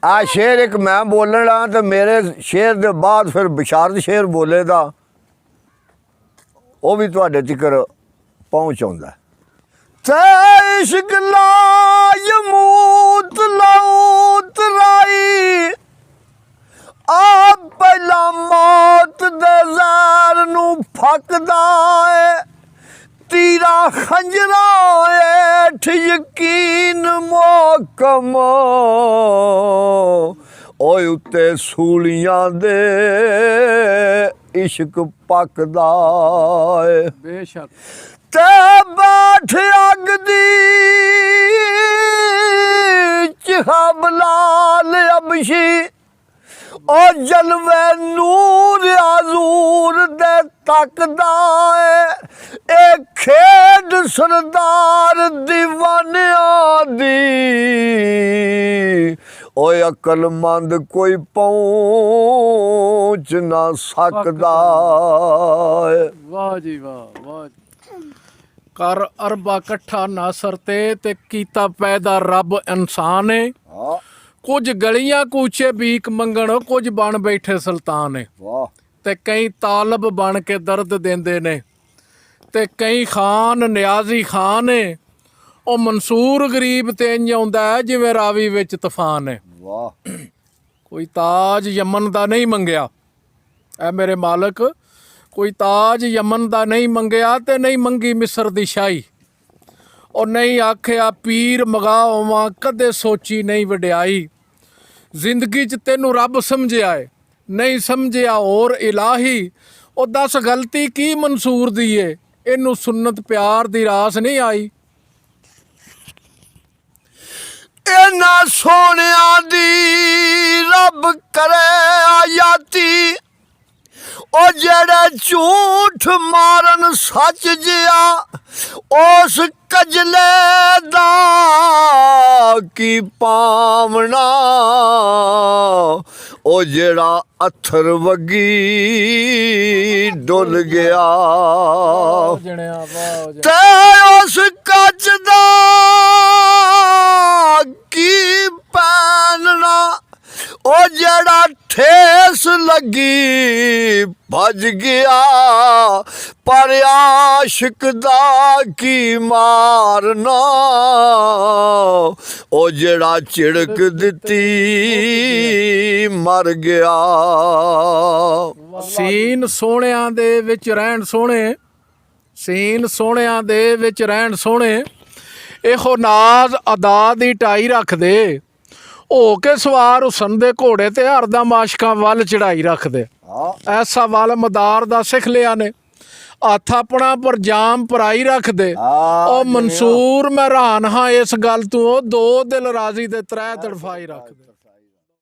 आ शेर एक मैं बोलन ला तो मेरे शेर दे बाद फिर बिशारत शेर बोले दा वो भी तुहाडे तिकर पहुँच आउंदा। ते इश्क लाई मूत लाऊत राई आ पहला मौत दे ज़हर नू फकदा है तीरा खंजरा हेठ यकीन मोहकम ओए उत्ते सूलियां दे इश्क पकदा है बेशक ते बैठ अग दी चिहबलाल अबशी ओ जलवे नूर आजूर दे तकदा है ए खेड सरदार दीवानियां दी ओए अकलमंद कोई पहुंच ना सकदा है। वाह जी वाह वाह जी। कर अरबा कट्ठा नासर ते कीता पैदा रब इंसान है। हाँ कुछ गलियां कूचे भीख मंगण कुछ बन बैठे सुल्तान है। वाह ते कई तालब बन के दर्द देंदे ने ते कई खान नियाजी खान है। ओ मंसूर गरीब ते इंज आउंदा है जिवें रावी विच तूफान है। वाह कोई ताज यमन दा नहीं मंगया ऐ मेरे मालक कोई ताज यमन दा नहीं मंगया ते नहीं मंगी मिस्र दी शाही और नहीं आखिया पीर मगा होवां कदे सोची नहीं वड्याई जिंदगी च तेनू रब समझिया है नहीं समझिया और इलाही ओ दस गलती की मंसूर दी है इनू सुन्नत प्यार दी रास नहीं आई। इन्ना सोनिया दी रब करे आयाती ओ जेड़े झूठ मारन सच जिया उस कजले दा की पावना ओ जेड़ा अथर वगी डुल गया जणिया वाह ते उस कच दा की पैनना ओ जेड़ा ठेस लगी भज गया पर आशिक दा की मारना ओ जेड़ा झिड़क दिती मर गया। सीन सोहणियां दे विच रहण सोहणे सीन सोहणियां दे विच रहण सोहणे ਇਹੋ ਨਾਜ਼ ਅਦਾ ਦੀ ਢਾਈ ਰੱਖਦੇ ਹੋ ਕੇ ਸਵਾਰ ਹੁਸਨ ਦੇ ਘੋੜੇ ਤੇ ਹਰਦਮ ਆਸ਼ਕਾਂ ਵੱਲ ਚੜਾਈ ਰੱਖਦੇ ਐਸਾ ਵੱਲ ਮਦਾਰ ਦਾ ਸਿੱਖ ਲਿਆ ਨੇ ਹੱਥ ਆਪਣਾ ਪਰ ਜਾਮ ਪਰਾਈ ਰੱਖਦੇ ਉਹ ਮਨਸੂਰ ਮੈਂ ਹੈਰਾਨ ਹਾਂ ਇਸ ਗੱਲ ਤੋਂ ਦੋ ਦਿਲ ਰਾਜ਼ੀ ਦੇ ਤਰੇ ਤੜਫਾਈ ਰੱਖਦੇ।